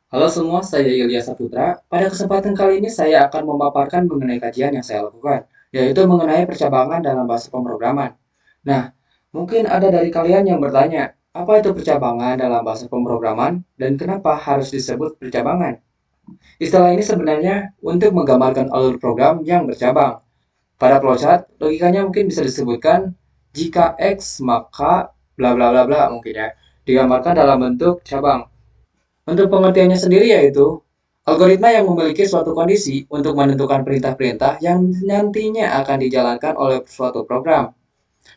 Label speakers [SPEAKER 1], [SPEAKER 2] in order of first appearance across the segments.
[SPEAKER 1] Halo semua, saya Ilya Saputra. Pada kesempatan kali ini saya akan memaparkan mengenai kajian yang saya lakukan, yaitu mengenai percabangan dalam bahasa pemrograman. Nah, mungkin ada dari kalian yang bertanya, apa itu percabangan dalam bahasa pemrograman dan kenapa harus disebut percabangan? Istilah ini sebenarnya untuk menggambarkan alur program yang bercabang. Pada flowchart, logikanya mungkin bisa disebutkan jika X maka bla bla bla bla mungkin ya, digambarkan dalam bentuk cabang. Untuk pengertiannya sendiri yaitu algoritma yang memiliki suatu kondisi untuk menentukan perintah-perintah yang nantinya akan dijalankan oleh suatu program.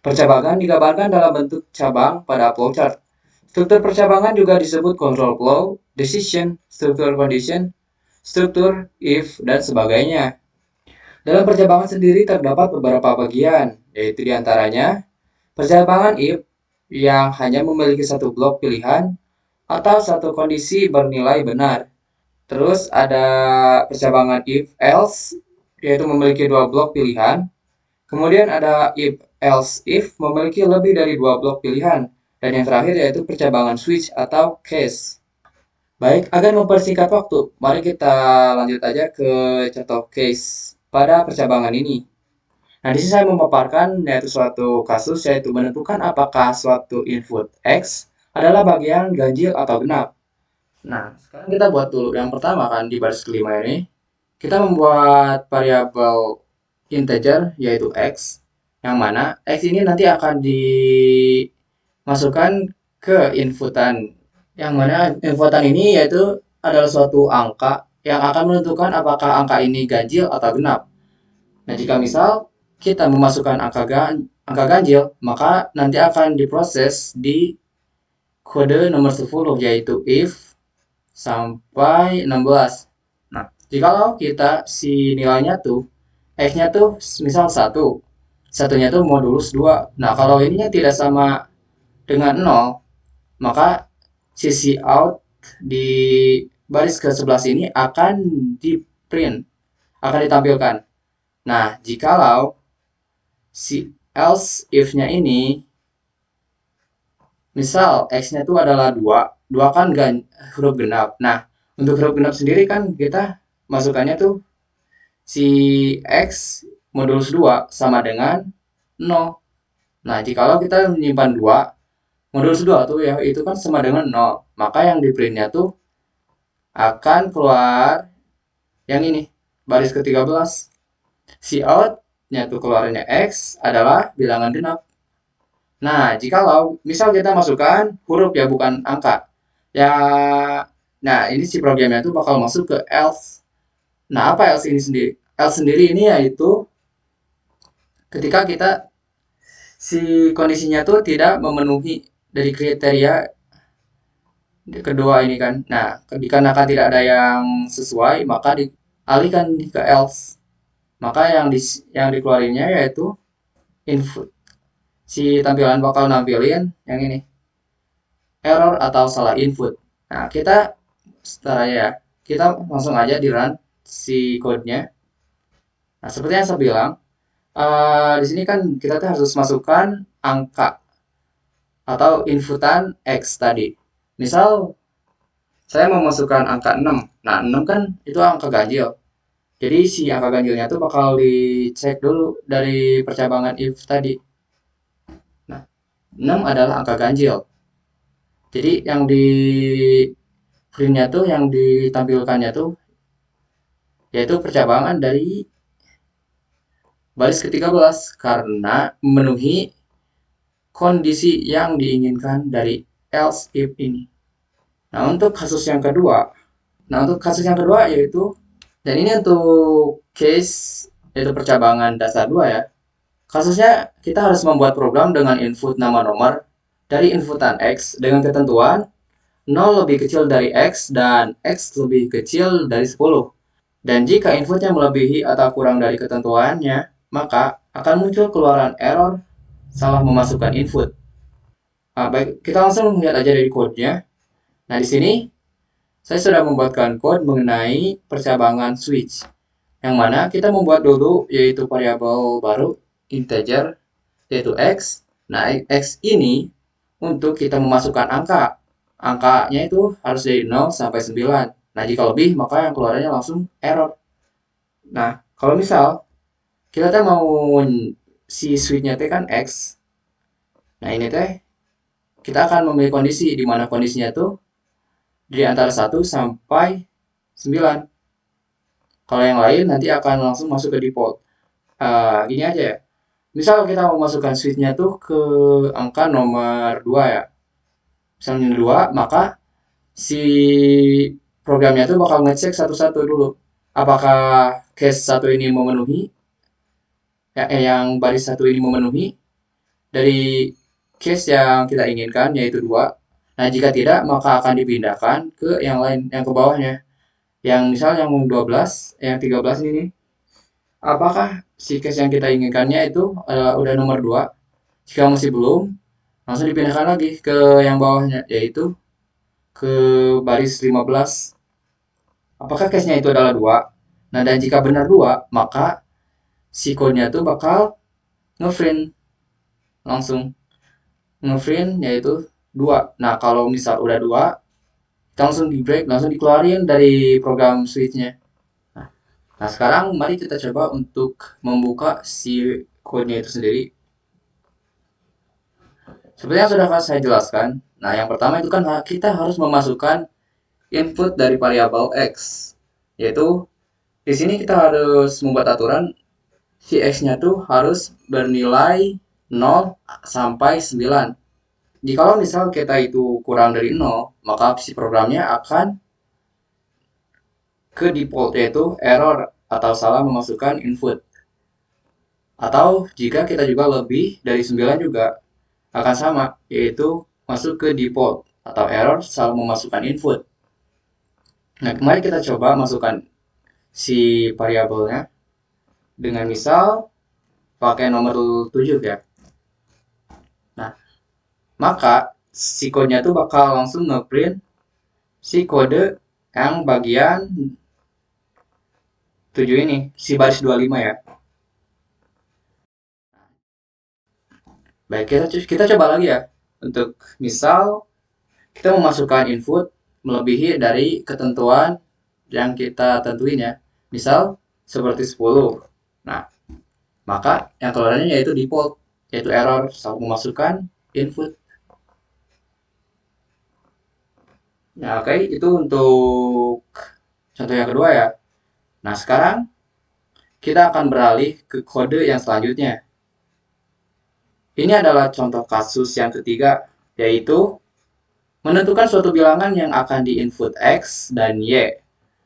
[SPEAKER 1] Percabangan digambarkan dalam bentuk cabang pada flowchart. Struktur percabangan juga disebut control flow, decision, struktur condition, struktur if, dan sebagainya. Dalam percabangan sendiri terdapat beberapa bagian, yaitu diantaranya percabangan if yang hanya memiliki satu blok pilihan atau satu kondisi bernilai benar. Terus ada percabangan if else, yaitu memiliki dua blok pilihan. Kemudian ada if else if memiliki lebih dari dua blok pilihan. Dan yang terakhir yaitu percabangan switch atau case. Baik, agar mempersingkat waktu, mari kita lanjut aja ke contoh case pada percabangan ini. Nah, di sini saya memaparkan yaitu suatu kasus yaitu menentukan apakah suatu input X adalah bagian ganjil atau genap. Nah, sekarang kita buat dulu. Yang pertama kan di baris kelima ini, kita membuat variabel integer yaitu X, yang mana X ini nanti akan dimasukkan ke inputan. Yang mana inputan ini yaitu adalah suatu angka yang akan menentukan apakah angka ini ganjil atau genap. Nah, jika misal kita memasukkan angka ganjil, maka nanti akan diproses di kode nomor 10 yaitu if sampai 16. Nah, jikalau kita si nilainya tuh X-nya tuh misal 1, satunya tuh modulus 2. Nah, kalau ininya tidak sama dengan 0, maka sisi out di baris ke-11 ini akan di print, akan ditampilkan. Nah, jikalau si else if-nya ini misal X-nya itu adalah 2, 2 kan huruf genap. Nah, untuk huruf genap sendiri kan kita masukannya tuh si X modulus 2 sama dengan 0. Nah, jikalau kita menyimpan 2, modulus 2 tuh ya, itu kan sama dengan 0. Maka yang di printnya tuh akan keluar yang ini, baris ke-13. Si out-nya tuh keluarnya X adalah bilangan genap. Nah, jikalau misal kita masukkan huruf ya bukan angka. Ya, nah ini si programnya tuh bakal masuk ke else. Nah, apa else ini sendiri? Else sendiri ini yaitu ketika kita si kondisinya tuh tidak memenuhi dari kriteria kedua ini kan. Nah, dikarenakan tidak ada yang sesuai, maka dialihkan ke else. Maka yang dikeluarinnya yaitu input. Si tampilan bakal nampilin yang ini, error atau salah input. Nah, kita setelah ya, kita langsung aja di run si code-nya. Nah, seperti yang saya bilang, di sini kan kita tuh harus masukkan angka atau inputan X tadi. Misal saya mau masukkan angka 6. Nah, 6 kan itu angka ganjil. Jadi si angka ganjilnya tuh bakal dicek dulu dari percabangan if tadi. Nah, 6 adalah angka ganjil. Jadi yang di printnya tuh yang ditampilkannya tuh yaitu percabangan dari baris ke-13 karena memenuhi kondisi yang diinginkan dari else if ini. Nah, untuk kasus yang kedua, yaitu dan ini untuk case yaitu percabangan dasar 2 ya. Kasusnya kita harus membuat program dengan input nama nomor dari inputan X dengan ketentuan 0 lebih kecil dari X dan X lebih kecil dari 10. Dan jika inputnya melebihi atau kurang dari ketentuannya, maka akan muncul keluaran error salah memasukkan input. Nah, baik, kita langsung lihat aja dari code-nya. Nah, di sini saya sudah membuatkan code mengenai percabangan switch. Yang mana kita membuat dulu yaitu variabel baru integer yaitu X. Nah, X ini untuk kita memasukkan angka. Angkanya itu harus dari 0 sampai 9. Nah, jika lebih, maka yang keluarnya langsung error. Nah, kalau misal kita teh mau si switch-nya teh kan X. Nah, ini teh kita akan memilih kondisi di mana kondisinya tuh di antara 1 sampai 9. Kalau yang lain nanti akan langsung masuk ke default. Gini aja ya. Misal kita mau masukkan switch-nya tuh ke angka nomor 2 ya. Misalnya 2, maka si programnya tuh bakal ngecek satu-satu dulu. Apakah case satu ini memenuhi, ya, yang baris satu ini memenuhi dari case yang kita inginkan, yaitu 2. Nah, jika tidak, maka akan dipindahkan ke yang lain, yang ke bawahnya. Yang misal yang 12, yang 13 ini nih, apakah si case yang kita inginkannya itu udah nomor 2? Jika masih belum, langsung dipindahkan lagi ke yang bawahnya, yaitu ke baris 15. Apakah case-nya itu adalah 2? Nah, dan jika benar 2, maka si code-nya tuh bakal nge-print langsung. Nge-print yaitu 2. Nah, kalau misal udah 2, kita langsung di-break, langsung dikeluarin dari program switch-nya. Nah, sekarang mari kita coba untuk membuka si code-nya itu sendiri. Seperti yang sudah saya jelaskan, nah yang pertama itu kan kita harus memasukkan input dari variabel X, yaitu di sini kita harus membuat aturan si X-nya tuh harus bernilai 0 sampai 9. Jikalau misal kita itu kurang dari 0, maka si programnya akan ke default, yaitu error atau salah memasukkan input. Atau jika kita juga lebih dari 9 juga akan sama, yaitu masuk ke default atau error salah memasukkan input. Nah, kemarin kita coba masukkan si variabelnya dengan misal pakai nomor 7 ya. Nah, maka si kodenya tuh bakal langsung ngeprint si kode yang bagian 7 ini, si baris 25 ya. Baik, kita coba lagi ya. Untuk misal kita memasukkan input melebihi dari ketentuan yang kita tentuin ya. Misal seperti 10. Nah, maka yang keluarannya yaitu default, yaitu error saat memasukkan input. Nah, oke, itu untuk contoh yang kedua ya. Nah, sekarang kita akan beralih ke kode yang selanjutnya. Ini adalah contoh kasus yang ketiga, yaitu menentukan suatu bilangan yang akan diinput X dan Y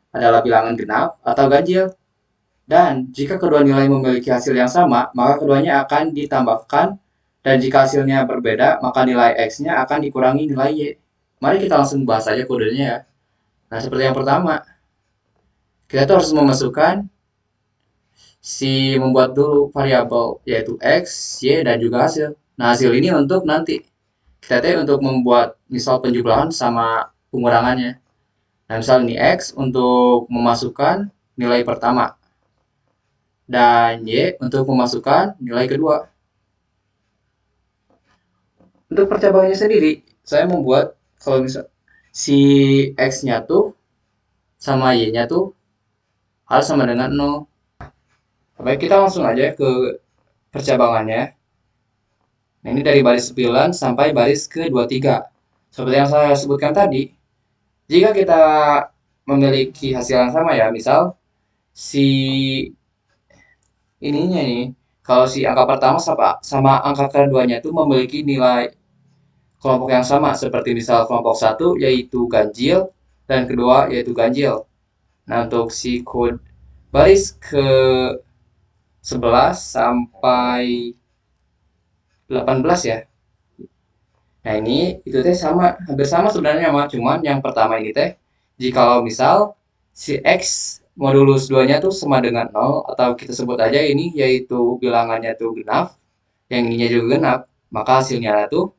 [SPEAKER 1] adalah bilangan genap atau ganjil. Dan jika kedua nilai memiliki hasil yang sama, maka keduanya akan ditambahkan. Dan jika hasilnya berbeda, maka nilai X-nya akan dikurangi nilai Y. Mari kita langsung bahas aja kodenya ya. Nah, seperti yang pertama, kita tuh harus memasukkan membuat dulu variabel yaitu X, Y, dan juga hasil. Nah, hasil ini untuk nanti. Kita untuk membuat misal penjumlahan sama pengurangannya. Nah, misal ini X untuk memasukkan nilai pertama. Dan Y untuk memasukkan nilai kedua. Untuk percabangannya sendiri, saya membuat kalau misal si X-nya tuh sama Y-nya tuh harus sama dengan 0. Baik, kita langsung aja ke percabangannya. Nah, ini dari baris 9 sampai baris ke-23. Seperti yang saya sebutkan tadi, jika kita memiliki hasil yang sama ya, misal si ininya nih, kalau si angka pertama sama angka keduanya itu memiliki nilai kelompok yang sama, seperti misal kelompok 1 yaitu ganjil dan kedua yaitu ganjil. Nah, untuk si kode baris ke 11 sampai 18 ya. Nah, ini itu teh sama, hampir sama sebenarnya sama, cuman yang pertama ini teh jikalau misal si X modulus 2-nya tuh sama dengan 0, atau kita sebut aja ini yaitu bilangannya tuh genap, yang ininya juga genap, maka hasilnya tuh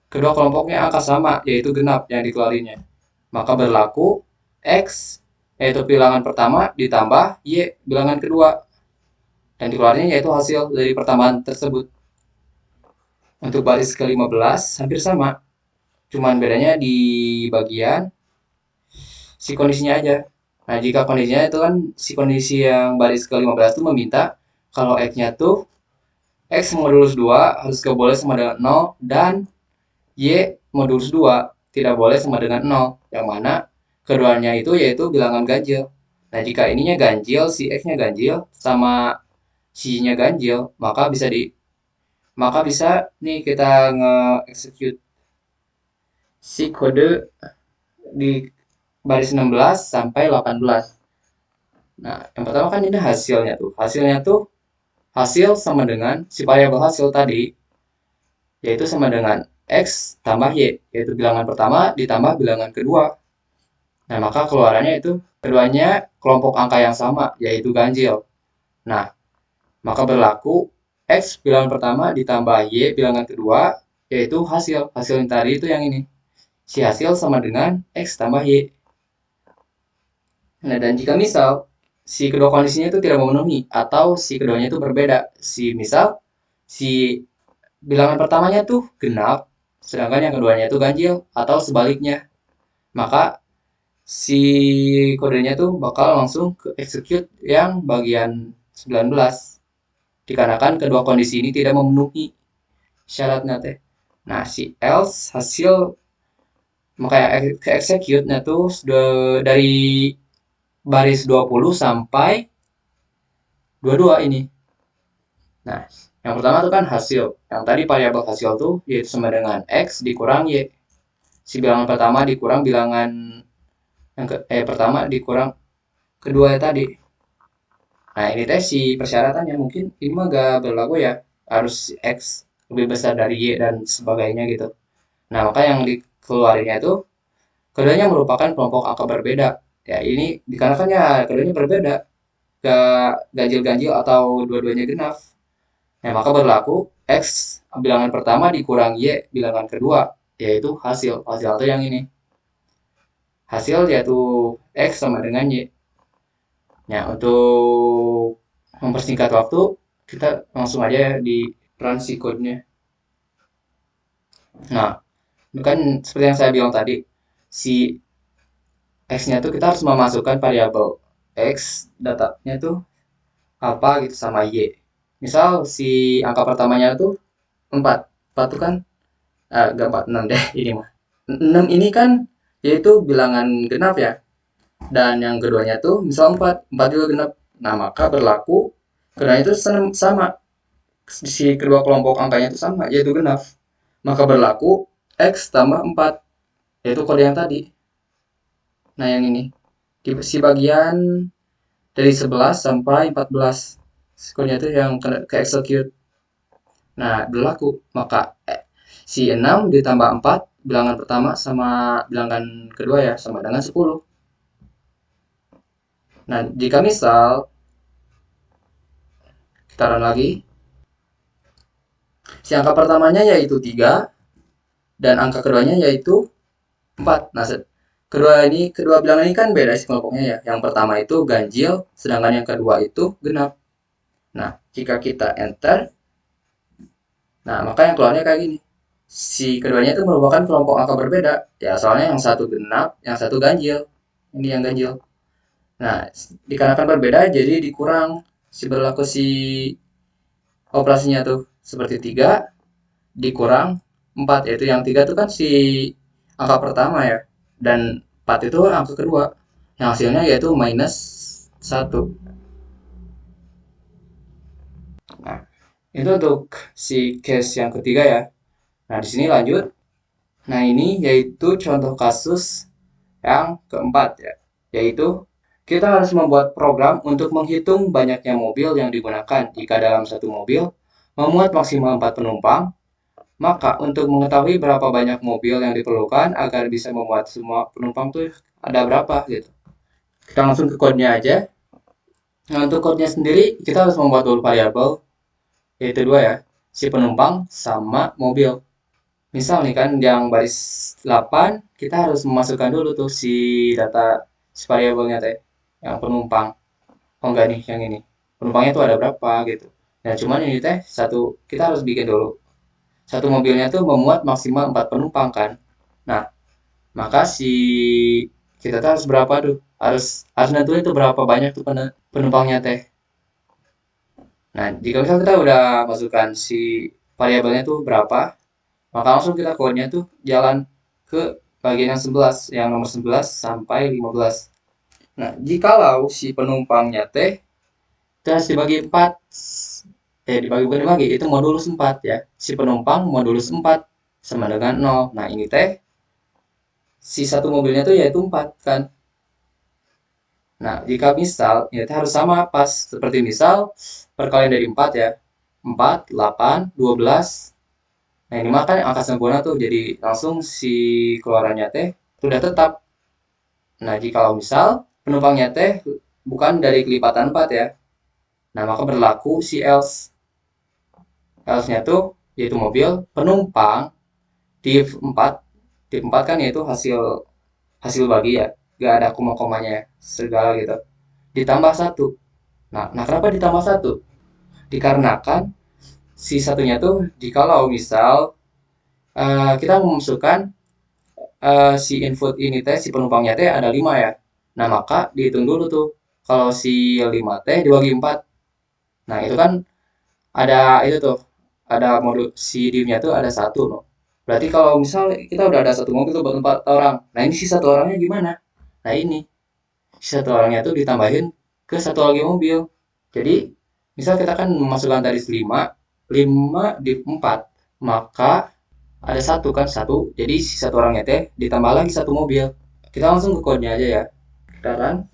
[SPEAKER 1] kedua kelompoknya angka sama, yaitu genap yang dikeluarinnya. Maka berlaku X yaitu bilangan pertama ditambah Y bilangan kedua, dan dikeluarinnya yaitu hasil dari pertambahan tersebut. Untuk baris ke-15 hampir sama, cuman bedanya di bagian si kondisinya aja. Nah, jika kondisinya itu kan si kondisi yang baris ke-15 tuh meminta kalau X-nya tuh X modulus 2 harus gak boleh sama dengan 0 dan Y modulus 2 tidak boleh sama dengan 0, yang mana keduanya itu yaitu bilangan ganjil. Nah, jika ininya ganjil, si X-nya ganjil sama si Y-nya ganjil, maka bisa nih kita nge-execute si kode di baris 16 sampai 18. Nah, yang pertama kan ini hasilnya tuh. Hasilnya tuh hasil sama dengan si variabel hasil tadi, yaitu sama dengan X tambah Y, yaitu bilangan pertama ditambah bilangan kedua. Nah, maka keluarannya itu keduanya kelompok angka yang sama, yaitu ganjil. Nah, maka berlaku X bilangan pertama ditambah Y bilangan kedua, yaitu hasil. Hasil yang tadi itu yang ini. Si hasil sama dengan X tambah Y. Nah, dan jika misal si kedua kondisinya itu tidak memenuhi atau si keduanya itu berbeda, si bilangan pertamanya tuh genap, sedangkan yang keduanya itu ganjil atau sebaliknya, maka si kodenya tuh bakal langsung ke execute yang bagian 19 dikarenakan kedua kondisi ini tidak memenuhi syaratnya teh. Nah, si else hasil makanya ke execute-nya tuh dari baris 20 sampai 22 ini. Nah, yang pertama tuh kan hasil. Yang tadi variabel hasil tuh yaitu sama dengan X dikurang Y. Si bilangan pertama dikurang bilangan pertama dikurang kedua ya tadi. Nah, ini teh si persyaratannya mungkin ini mah gak berlaku ya. Harus X lebih besar dari Y dan sebagainya gitu. Nah, maka yang dikeluarinnya itu keduanya merupakan kelompok angka berbeda. Ya, ini dikarenakan ya keduanya berbeda. Gak ganjil-ganjil atau dua-duanya genap. Nah, maka berlaku X bilangan pertama dikurang Y bilangan kedua, yaitu hasil. Hasil itu yang ini. Hasil yaitu X sama dengan Y. Nah, untuk mempersingkat waktu, kita langsung aja di run si code-nya. Nah, kan seperti yang saya bilang tadi, si X-nya tuh kita harus memasukkan variabel X, datanya tuh apa gitu sama Y. Misal si angka pertamanya tuh 4. 4 tuh kan, gak 4, 6 deh ini mah. 6 ini kan yaitu bilangan genap ya. Dan yang keduanya tuh misal 4. 4 juga genap. Nah, maka berlaku keduanya itu sama. Si kedua kelompok angkanya itu sama, yaitu genap. Maka berlaku X tambah 4, yaitu kode yang tadi. Nah, yang ini. Di si bagian dari 11 sampai 14. Kodenya itu yang ke execute. Nah, berlaku. Maka si 6 ditambah 4, bilangan pertama sama bilangan kedua ya, sama dengan 10. Nah, jika misal kita run lagi, si angka pertamanya yaitu 3 dan angka keduanya yaitu 4. Nah, kedua bilangan ini kan beda sih kelompoknya ya. Yang pertama itu ganjil, sedangkan yang kedua itu genap. Nah, jika kita enter, nah maka yang keluarnya kayak gini. Si keduanya itu merupakan kelompok angka berbeda. Ya, soalnya yang satu genap, yang satu ganjil. Ini yang ganjil. Nah, dikarenakan berbeda jadi dikurang berlaku si operasinya tuh seperti 3 dikurang 4, yaitu yang 3 itu kan si angka pertama ya, dan 4 itu angka kedua, yang hasilnya yaitu minus 1. Nah, itu untuk si case yang ketiga ya. Nah, di sini lanjut. Nah, ini yaitu contoh kasus yang keempat ya, yaitu kita harus membuat program untuk menghitung banyaknya mobil yang digunakan. Jika dalam satu mobil memuat maksimal 4 penumpang, maka untuk mengetahui berapa banyak mobil yang diperlukan agar bisa memuat semua penumpang tuh ada berapa gitu. Kita langsung ke code-nya aja. Nah, untuk code-nya sendiri kita harus membuat dua variabel, yaitu dua ya, si penumpang sama mobil. Misal nih kan yang baris 8 kita harus memasukkan dulu tuh si data si variabelnya teh yang penumpang. Oh enggak nih yang ini. Penumpangnya tuh ada berapa gitu. Nah, cuman ini teh satu kita harus bikin dulu. Satu mobilnya tuh memuat maksimal 4 penumpang kan. Nah, maka si kita tuh harus berapa tuh? Harus nentuin tuh berapa banyak tuh penumpangnya teh. Nah, jika misal kita udah masukkan si variabelnya tuh berapa, maka langsung kita kodenya tuh jalan ke bagian yang 11, yang nomor 11 sampai 15. Nah, jikalau si penumpangnya teh terus dibagi 4, dibagi bukan dibagi, itu modulus 4 ya. Si penumpang modulus 4 sama dengan 0. Nah, ini teh si satu mobilnya tuh yaitu 4 kan. Nah, jika misal ya harus sama pas seperti misal perkalian dari 4 ya. 4, 8, 12. Nah, ini mah kan angka sempurna tuh jadi langsung si keluarannya teh sudah tetap. Nah, jika misal penumpangnya teh bukan dari kelipatan 4 ya. Nah, maka berlaku si else. Else-nya tuh yaitu mobil penumpang div 4. Div 4 kan yaitu hasil hasil bagi ya. Gak ada koma-komanya segala gitu. Ditambah satu. Nah, kenapa ditambah satu? Dikarenakan si satunya tuh jikalau misal kita memasukkan si input ini teh si penumpangnya teh ada 5 ya. Nah, maka dihitung dulu tuh. Kalau si 5 teh dibagi 4. Nah, itu kan ada itu tuh. Ada modul si div-nya tuh ada satu loh. Berarti kalau misal kita udah ada satu mobil tuh buat 4 orang. Nah, ini si satu orangnya gimana? Nah, ini si satu orangnya tuh ditambahin ke satu lagi mobil. Jadi, misal kita kan memasukkan tadi 5, 5 div 4, maka ada satu kan satu, jadi si satu orangnya teh ditambah lagi satu mobil. Kita langsung ke kodenya aja ya. Sekarang,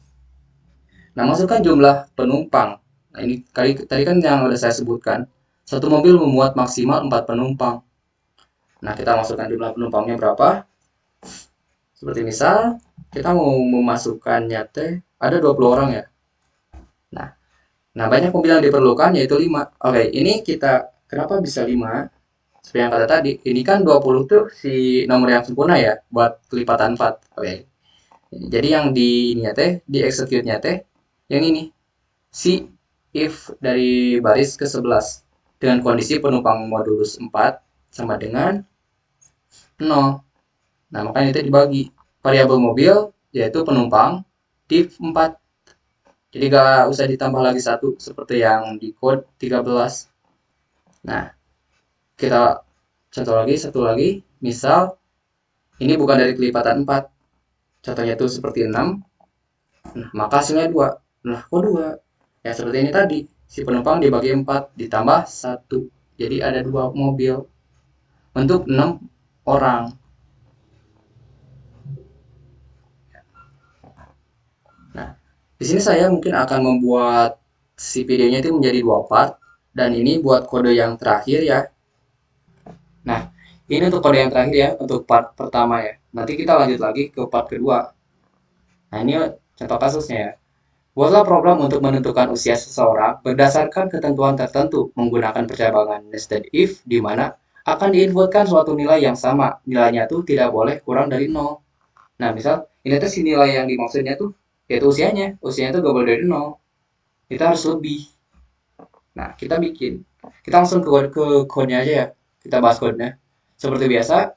[SPEAKER 1] nah masukkan jumlah penumpang. Nah ini tadi kan yang udah saya sebutkan, satu mobil memuat maksimal 4 penumpang. Nah kita masukkan jumlah penumpangnya berapa. Seperti misal kita mau memasukkannya teh ada 20 orang ya. Nah, nah banyak mobil yang diperlukan yaitu 5. Oke, ini kita kenapa bisa 5? Seperti yang kata tadi, ini kan 20 tuh si nomor yang sempurna ya buat kelipatan 4. Oke. Jadi yang di ini teh, di execute-nya teh yang ini. Si if dari baris ke-11 dengan kondisi penumpang modulus 4 sama dengan 0. Nah, makanya itu dibagi. Variabel mobil yaitu penumpang div 4. Jadi gak usah ditambah lagi satu seperti yang di code 13. Nah, kita contoh lagi, satu lagi. Misal ini bukan dari kelipatan 4. Contohnya itu seperti 6. Nah, maka hasilnya 2. Nah, kok 2? Ya seperti ini tadi. Si penumpang dibagi 4 ditambah 1. Jadi ada 2 mobil untuk 6 orang. Nah, di sini saya mungkin akan membuat si videonya itu menjadi 2 part dan ini buat kode yang terakhir ya. Nah, ini untuk kode yang terakhir ya, untuk part pertama ya. Nanti kita lanjut lagi ke part kedua. Nah, ini contoh kasusnya ya. Buatlah program untuk menentukan usia seseorang berdasarkan ketentuan tertentu menggunakan percabangan nested if di mana akan diinputkan suatu nilai yang sama. Nilainya tuh tidak boleh kurang dari 0. Nah, misal ini tuh si nilai yang dimaksudnya tuh yaitu usianya. Usianya tuh gak boleh dari 0. Kita harus lebih. Nah, kita bikin. Kita langsung ke code-nya aja ya. Kita bahas code-nya. Seperti biasa,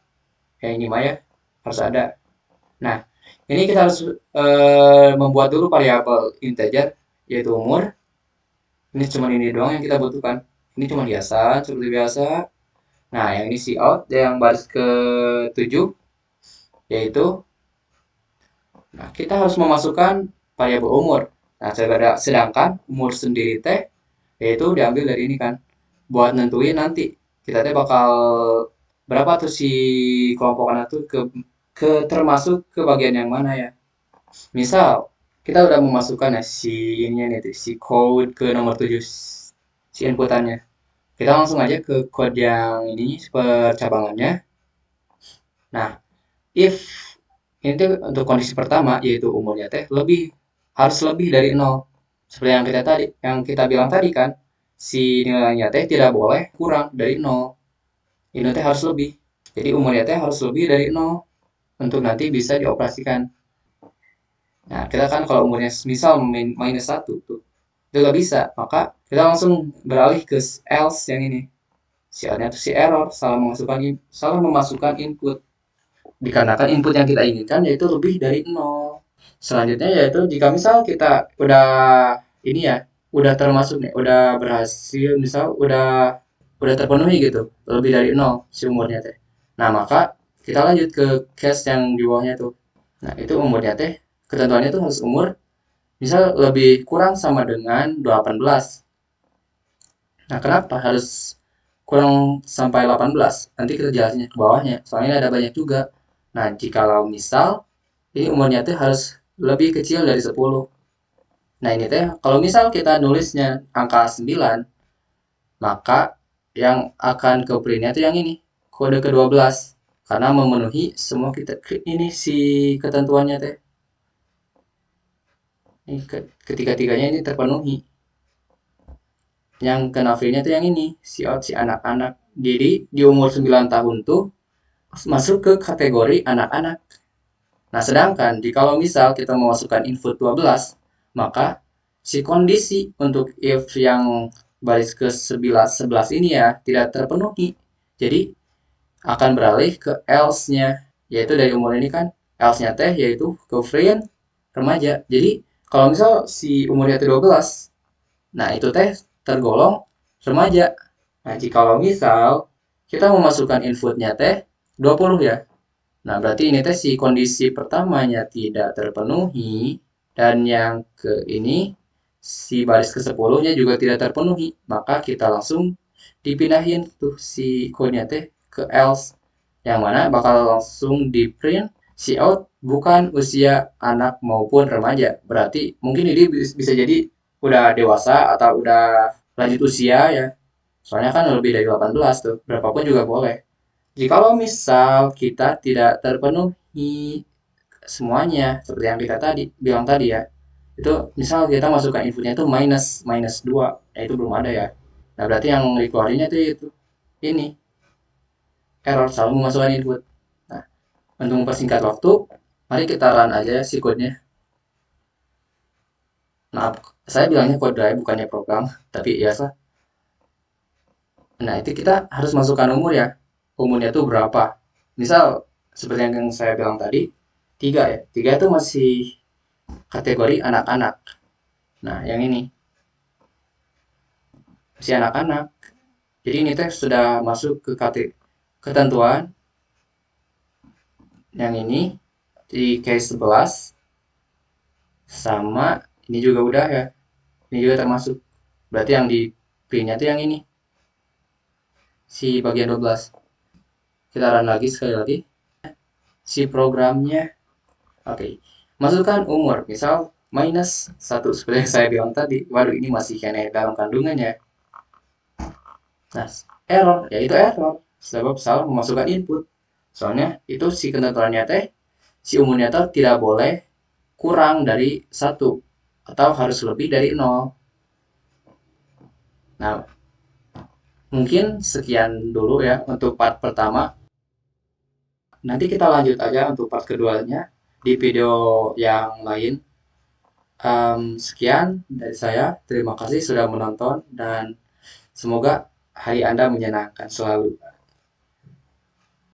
[SPEAKER 1] kayak ini mah ya, harus ada. Nah, ini kita harus membuat dulu variabel integer yaitu umur. Ini cuma ini doang yang kita butuhkan. Ini cuma hiasan seperti biasa. Nah, yang ini cout yang baris ke-7 yaitu nah, kita harus memasukkan variabel umur. Nah, sedangkan umur sendiri teh yaitu diambil dari ini kan. Buat nentuin nanti kita teh bakal berapa tuh si kelompok anak tuh ke termasuk ke bagian yang mana ya. Misal kita udah memasukkan ya si ininya nih si code ke nomor 7 si inputannya. Kita langsung aja ke code yang ini percabangannya. Nah, if ini tuh untuk kondisi pertama yaitu umurnya teh harus lebih dari 0. Seperti yang kita bilang tadi kan, si nilainya teh tidak boleh kurang dari 0. Ini teh harus lebih. Jadi umurnya teh harus lebih dari 0 untuk nanti bisa dioperasikan. Nah, kita kan kalau umurnya misal minus 1 tuh, itu nggak bisa. Maka kita langsung beralih ke else yang ini. Sialnya itu si error, salah memasukkan input. Dikarenakan input yang kita inginkan yaitu lebih dari 0. Selanjutnya yaitu jika misal kita udah ini ya, udah termasuk nih, udah berhasil, misal udah terpenuhi gitu, lebih dari nol si umurnya teh. Nah, maka kita lanjut ke case yang di bawahnya tuh. Nah, itu umurnya teh, ketentuannya tuh harus umur misal lebih kurang sama dengan 18. Nah, kenapa harus kurang sampai 18? Nanti kita jelasin ke bawahnya, soalnya ada banyak juga. Nah, jikalau misal ini umurnya tuh harus lebih kecil dari 10. Nah, ini teh kalau misal kita nulisnya angka 9, maka yang akan ke printnya tuh yang ini, kode ke-12. Karena memenuhi semua kita ini si ketentuannya teh. Ini ketiga-tiganya ini terpenuhi. Yang kena free-nya tuh yang ini, si out si anak-anak. Jadi di umur 9 tahun tuh masuk ke kategori anak-anak. Nah, sedangkan jikalau misal kita memasukkan input 12, maka si kondisi untuk if yang baris ke 11 ini ya tidak terpenuhi. Jadi akan beralih ke else-nya, yaitu dari umur ini kan else-nya teh yaitu ke friend remaja. Jadi kalau misal si umurnya itu 12, nah itu teh tergolong remaja. Nah, jikalau misal kita memasukkan inputnya teh 20 ya. Nah, berarti ini teh si kondisi pertamanya tidak terpenuhi, dan yang ke ini si baris ke-10-nya juga tidak terpenuhi. Maka kita langsung dipindahin tuh si code-nya teh ke else, yang mana bakal langsung di print si out bukan usia anak maupun remaja. Berarti mungkin ini bisa jadi udah dewasa atau udah lanjut usia ya. Soalnya kan lebih dari 18 tuh, berapapun juga boleh. Jikalau misal kita tidak terpenuhi semuanya seperti yang kita tadi bilang tadi ya, itu misal kita masukkan inputnya itu minus minus 2, ya itu belum ada ya. Nah, berarti yang dikeluarinnya itu ini error, selalu memasukkan input. Nah, untuk mempersingkat waktu, mari kita run aja si code-nya. Maaf, saya bilangnya code drive bukannya program, tapi ya sah. Nah, itu kita harus masukkan umur ya. Umurnya tuh berapa? Misal seperti yang saya bilang tadi, 3 ya. 3 itu masih kategori anak-anak. Nah, yang ini masih anak-anak. Jadi ini teh sudah masuk ke ketentuan yang ini di case 11, sama ini juga udah ya. Ini juga termasuk. Berarti yang di print-nya tuh yang ini. Si bagian 12. Kita run lagi sekali lagi. Si programnya. Oke. Masukkan umur. Misal -1 seperti yang saya bilang tadi. Waduh, ini masih kena dalam kandungannya. Nah, error, yaitu error sebab salah memasukkan input. Soalnya itu si ketentuannya teh si umurnya teh tidak boleh kurang dari 1 atau harus lebih dari 0. Nah, mungkin sekian dulu ya untuk part pertama. Nanti kita lanjut aja untuk part keduanya di video yang lain. Sekian dari saya. Terima kasih sudah menonton dan semoga hari Anda menyenangkan selalu.